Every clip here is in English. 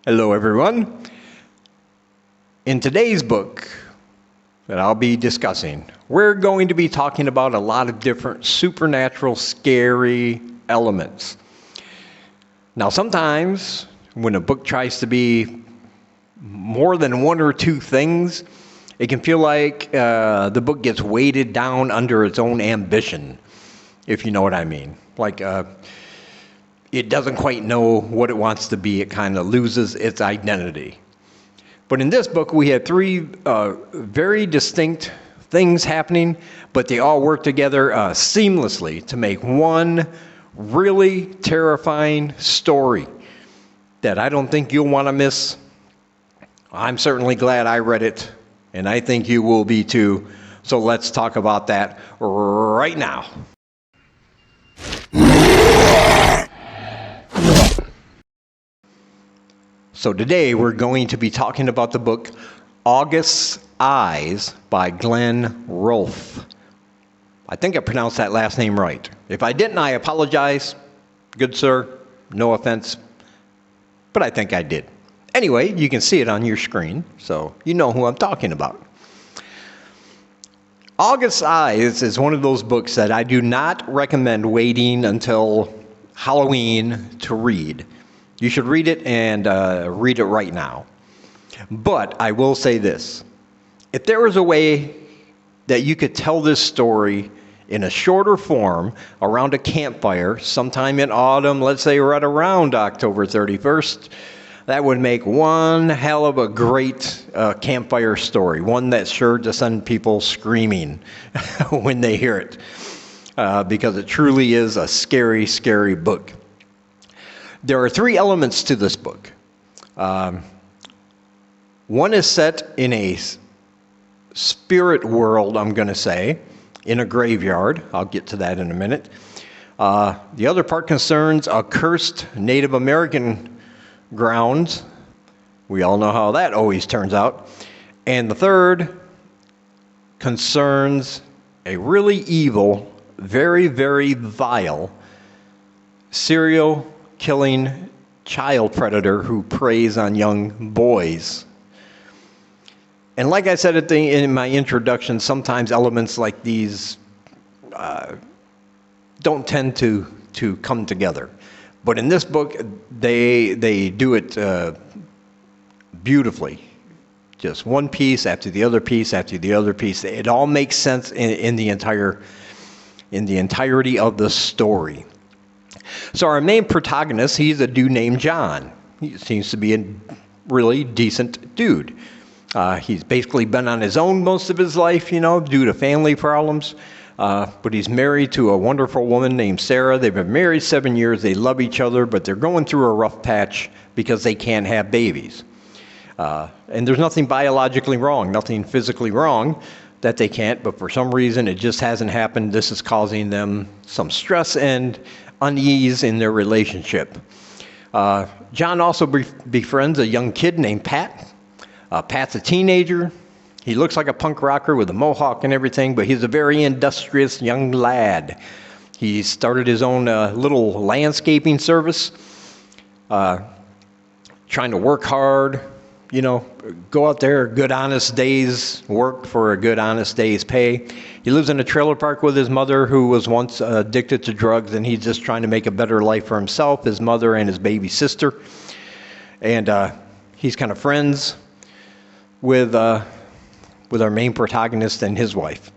Hello, everyone. In today's book that I'll be discussing, we're going to be talking about a lot of different supernatural, scary elements. Now, sometimes when a book tries to be more than one or two things, it can feel like the book gets weighted down under its own ambition, if you know what I mean. Like it doesn't quite know what it wants to be. It kind of loses its identity. But in this book, we had three very distinct things happening, but they all work together seamlessly to make one really terrifying story that I don't think you'll want to miss. I'm certainly glad I read it, and I think you will be too. So let's talk about that right now. So today we're going to be talking about the book August's Eyes by Glenn Rolfe. I think I pronounced that last name right. If I didn't, I apologize. Good sir, no offense, but I think I did. Anyway, you can see it on your screen, so you know who I'm talking about. August's Eyes is one of those books that I do not recommend waiting until Halloween to read. You should read it and read it right now. But I will say this. If there was a way that you could tell this story in a shorter form around a campfire sometime in autumn, let's say right around October 31st, that would make one hell of a great campfire story, one that's sure to send people screaming when they hear it, because it truly is a scary, scary book. There are three elements to this book. One is set in a spirit world, I'm going to say, in a graveyard. I'll get to that in a minute. The other part concerns accursed Native American grounds. We all know how that always turns out. And the third concerns a really evil, very, very vile serial killing child predator who preys on young boys. And like I said in my introduction, sometimes elements like these don't tend to come together. But in this book, they do it beautifully. Just one piece after the other piece after the other piece. It all makes sense in the entirety of the story. So our main protagonist, he's a dude named John. He seems to be a really decent dude. He's basically been on his own most of his life, due to family problems. But he's married to a wonderful woman named Sarah. They've been married 7 years. They love each other, but they're going through a rough patch because they can't have babies. And there's nothing biologically wrong, nothing physically wrong that they can't, but for some reason it just hasn't happened. This is causing them some stress and unease in their relationship. John also befriends a young kid named Pat. Pat's a teenager. He looks like a punk rocker with a mohawk and everything, but he's a very industrious young lad. He started his own little landscaping service, trying to work hard, go out there, good honest day's work for a good honest day's pay. He lives in a trailer park with his mother, who was once addicted to drugs, and he's just trying to make a better life for himself, his mother, and his baby sister. And he's kind of friends with our main protagonist and his wife.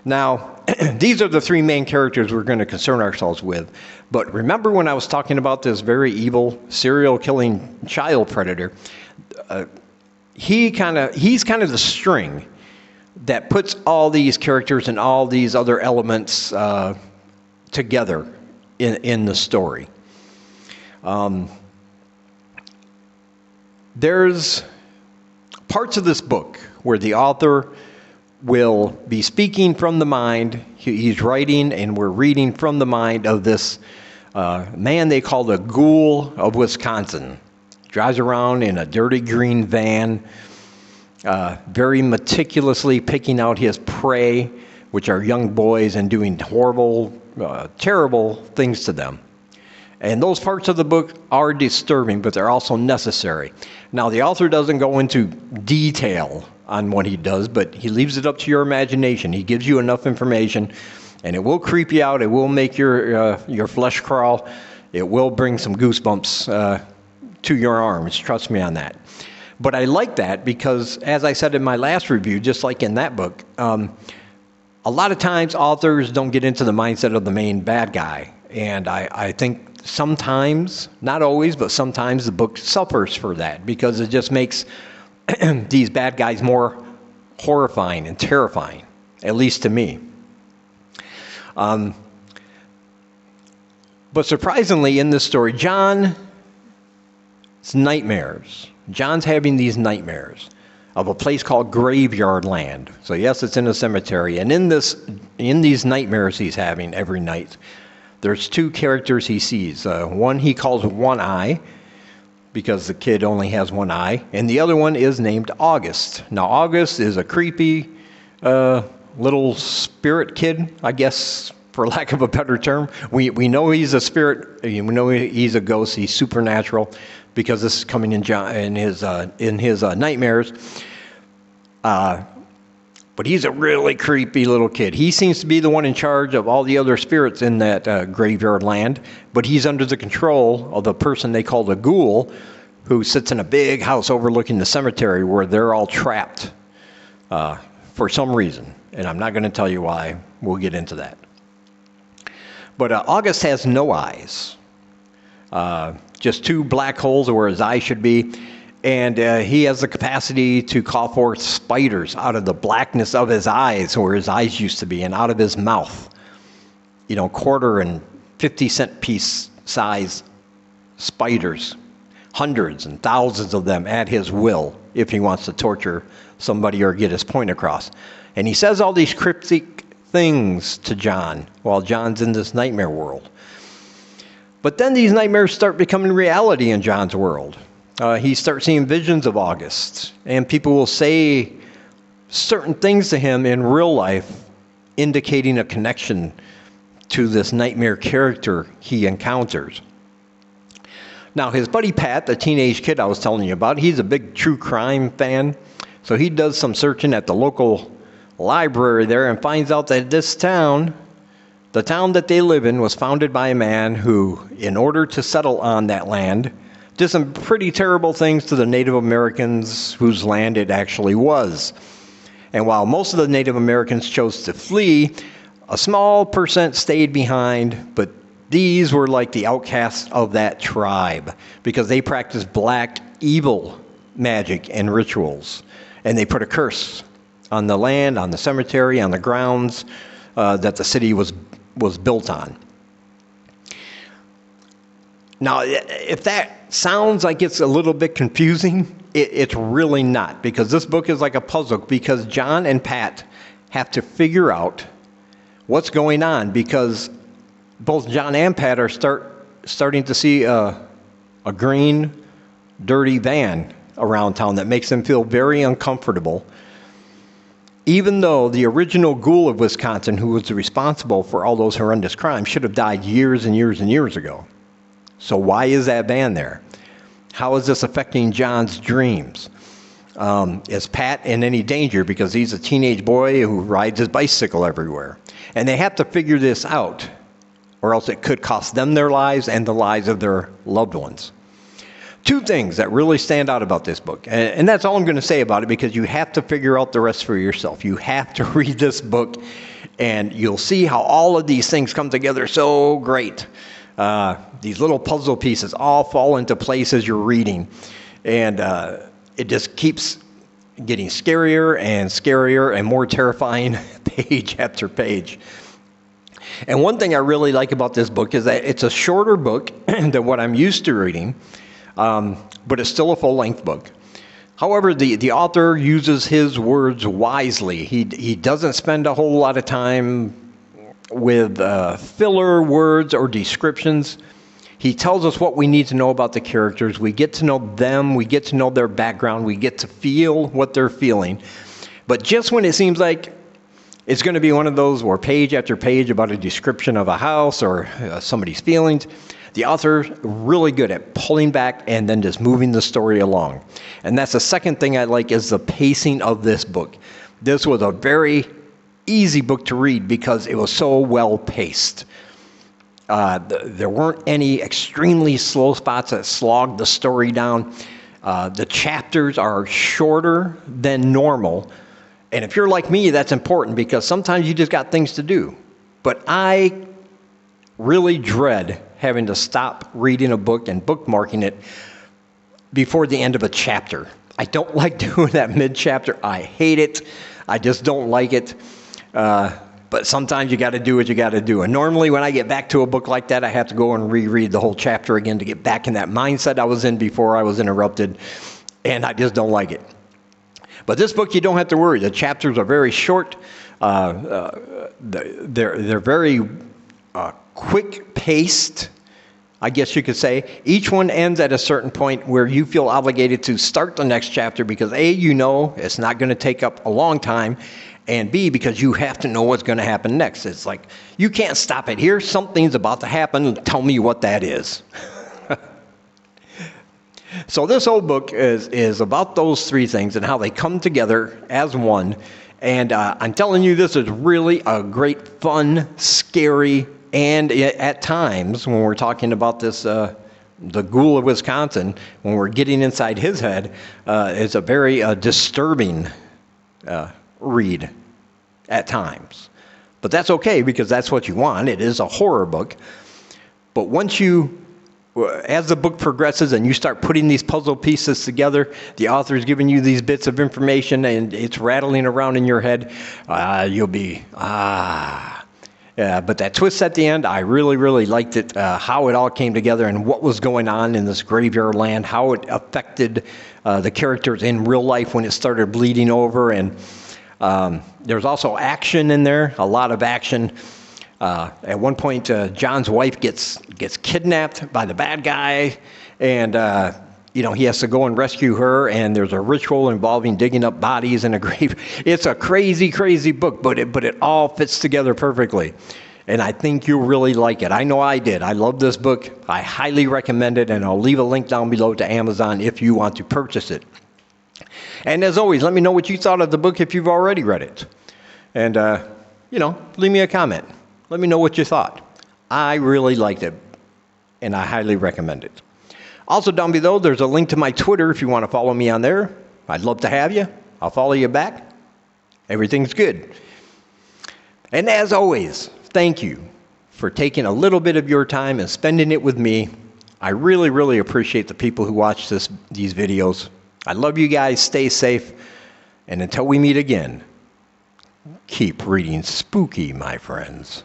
Now, these are the three main characters we're going to concern ourselves with. But remember when I was talking about this very evil serial killing child predator? He's kind of the string that puts all these characters and all these other elements together in the story. There's parts of this book where the author will be speaking from the mind. He's writing, and we're reading from the mind of this man they call the Ghoul of Wisconsin. Drives around in a dirty green van, very meticulously picking out his prey, which are young boys, and doing horrible, terrible things to them. And those parts of the book are disturbing, but they're also necessary. Now, the author doesn't go into detail on what he does, but he leaves it up to your imagination. He gives you enough information, and it will creep you out. It will make your flesh crawl. It will bring some goosebumps to your arms. Trust me on that. But I like that because, as I said in my last review, just like in that book, a lot of times authors don't get into the mindset of the main bad guy. And I think sometimes, not always, but sometimes the book suffers for that because it just makes these bad guys more horrifying and terrifying, at least to me. But surprisingly, in this story, John's having these nightmares of a place called Graveyard Land. So yes, it's in a cemetery. And in these nightmares he's having every night, there's two characters he sees. One he calls One Eye, because the kid only has one eye. And the other one is named August. Now, August is a creepy little spirit kid, I guess, for lack of a better term. We know he's a spirit. We know he's a ghost. He's supernatural, because this is coming in his nightmares. But he's a really creepy little kid. He seems to be the one in charge of all the other spirits in that graveyard land, but he's under the control of the person they call the ghoul, who sits in a big house overlooking the cemetery where they're all trapped for some reason. And I'm not going to tell you why. We'll get into that. But August has no eyes. Just two black holes where his eyes should be. And he has the capacity to call forth spiders out of the blackness of his eyes, where his eyes used to be, and out of his mouth. Quarter and 50-cent piece size spiders. Hundreds and thousands of them at his will, if he wants to torture somebody or get his point across. And he says all these cryptic things to John while John's in this nightmare world. But then these nightmares start becoming reality in John's world. He starts seeing visions of August, and people will say certain things to him in real life, indicating a connection to this nightmare character he encounters. Now, his buddy Pat, the teenage kid I was telling you about, he's a big true crime fan, so he does some searching at the local library there and finds out that this town, the town that they live in, was founded by a man who, in order to settle on that land, did some pretty terrible things to the Native Americans whose land it actually was. And while most of the Native Americans chose to flee, a small percent stayed behind, but these were like the outcasts of that tribe because they practiced black evil magic and rituals. And they put a curse on the land, on the cemetery, on the grounds that the city was built on. Now, if that sounds like it's a little bit confusing, it's really not, because this book is like a puzzle, because John and Pat have to figure out what's going on, because both John and Pat are starting to see a green, dirty van around town that makes them feel very uncomfortable, even though the original ghoul of Wisconsin, who was responsible for all those horrendous crimes, should have died years and years and years ago. So why is that van there? How is this affecting John's dreams? Is Pat in any danger because he's a teenage boy who rides his bicycle everywhere? And they have to figure this out, or else it could cost them their lives and the lives of their loved ones. Two things that really stand out about this book, and that's all I'm going to say about it, because you have to figure out the rest for yourself. You have to read this book, and you'll see how all of these things come together so great. These little puzzle pieces all fall into place as you're reading, and it just keeps getting scarier and scarier and more terrifying page after page. And one thing I really like about this book is that it's a shorter book than what I'm used to reading, but it's still a full-length book. However, the author uses his words wisely. He doesn't spend a whole lot of time with filler words or descriptions. He tells us what we need to know about the characters. We get to know them. We get to know their background. We get to feel what they're feeling. But just when it seems like it's going to be one of those where page after page about a description of a house or somebody's feelings, The author's really good at pulling back and then just moving the story along. And that's the second thing I like is the pacing of this book. This was a very easy book to read because it was so well paced. There weren't any extremely slow spots that slogged the story down. The chapters are shorter than normal. And if you're like me, that's important because sometimes you just got things to do. But I really dread having to stop reading a book and bookmarking it before the end of a chapter. I don't like doing that mid-chapter. I hate it. I just don't like it. But sometimes you got to do what you got to do. And normally when I get back to a book like that, I have to go and reread the whole chapter again to get back in that mindset I was in before I was interrupted. And I just don't like it. But this book, you don't have to worry. The chapters are very short. They're very quick-paced, I guess you could say. Each one ends at a certain point where you feel obligated to start the next chapter because A, you know it's not going to take up a long time, and B, because you have to know what's going to happen next. It's like, you can't stop it here. Something's about to happen. Tell me what that is. So this whole book is about those three things and how they come together as one. And I'm telling you, this is really a great, fun, scary, and at times, when we're talking about this, the ghoul of Wisconsin, when we're getting inside his head, it's a very disturbing read at times. But that's okay because that's what you want. It is a horror book. But as the book progresses and you start putting these puzzle pieces together, the author's giving you these bits of information and it's rattling around in your head, you'll be, Yeah, but that twist at the end, I really, really liked it, how it all came together and what was going on in this graveyard land, how it affected the characters in real life when it started bleeding over. And there's also action in there, a lot of action. At one point, John's wife gets kidnapped by the bad guy, and he has to go and rescue her, and there's a ritual involving digging up bodies in a grave. It's a crazy, crazy book, but it all fits together perfectly. And I think you'll really like it. I know I did. I love this book. I highly recommend it, and I'll leave a link down below to Amazon if you want to purchase it. And as always, let me know what you thought of the book if you've already read it. And, leave me a comment. Let me know what you thought. I really liked it, and I highly recommend it. Also down below, there's a link to my Twitter if you want to follow me on there. I'd love to have you. I'll follow you back. Everything's good. And as always, thank you for taking a little bit of your time and spending it with me. I really, really appreciate the people who watch these videos. I love you guys. Stay safe. And until we meet again, keep reading spooky, my friends.